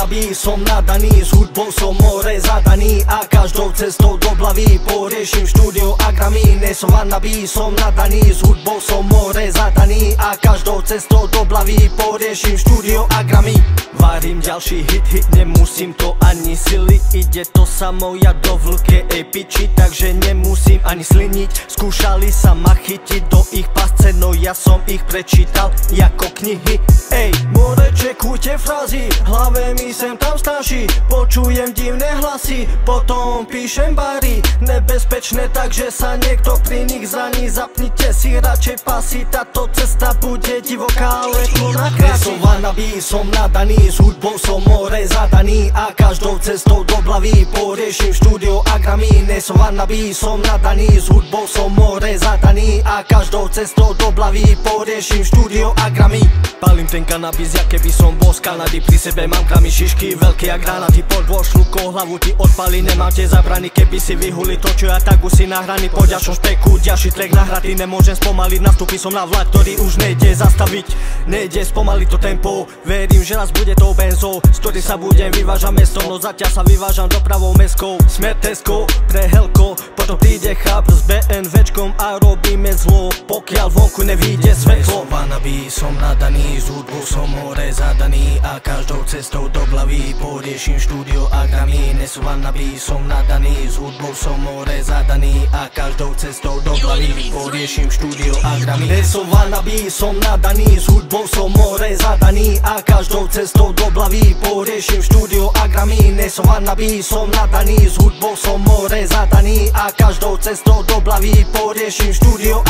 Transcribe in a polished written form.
wannabe, som nadaný, s hudbou som more zadaný a každou cestou do blavy poriešim štúdio a Grammy. Ne som wannabe, som nadaný, s hudbou som more zadaný a každou cestou do blavy poriešim štúdio a Grammy. Varím ďalší hit, nemusím to ani sily, ide to samo jak do vlkej piči, takže nemusím ani sliniť. Skúšali sa ma chytiť do ich pasce, no ja som ich prečítal jako knihy. Ej, more čekujte frázy, hlave mi sem tam stáši, počujem divné hlasy, potom píšem bary nebezpečné, takže sa niekto pri nich zraní. Zapnite si radšej pasy, táto cesta bude divoká, ale plná krásy. Som wannabe, som nadaný, s hudbou som more zadaný a každou cestou do blavy poriešim štúdio a Grammy. Ne som wannabe, som nadaný, s hudbou som more zadaný a každou cestou do blavy poriešim štúdio a Grammy. Palím ten kanabis, jak keby som bol z Kanady, pri sebe mám gramy šišky veľké jak granaty, pod dôšľukou hlavu ti odpali, nemáte zabrany, keby si vyhuli to čo ja, tak už si nahraný. Po ďalšom špeku, ďalší track nahratý, nemôžem spomaliť, nastúpi som na vlak, ktorý už nejde zastaviť, nejde spomaliť to tempo. Verím, že raz bude tou benzou, z ktorý sa budem vyvážať mestom, no zatiaľ sa vyvážam dopravou mestskou. Smer Tesco, pre Helko, potom príde chlap s BNVčkom a robíme zlo, pokiaľ vonku nevíde svetlo. Som wannabe, som nadaný, s hudbou som more zadaný a každou cestou do blavy poriešim štúdio a Grammy. Ne som wannabe, som nadaný, s hudbou som more zadaný a každou cestou do blavy poriešim štúdio a Grammy. Ne som wannabe, som nadaný, s hudbou som more zadaný a každou cestou do blavy poriešim štúdio a Grammy. Ne som wannabe, som nadaný, s hudbou som more zadaný a každou cestou do blavy poriešim štúdio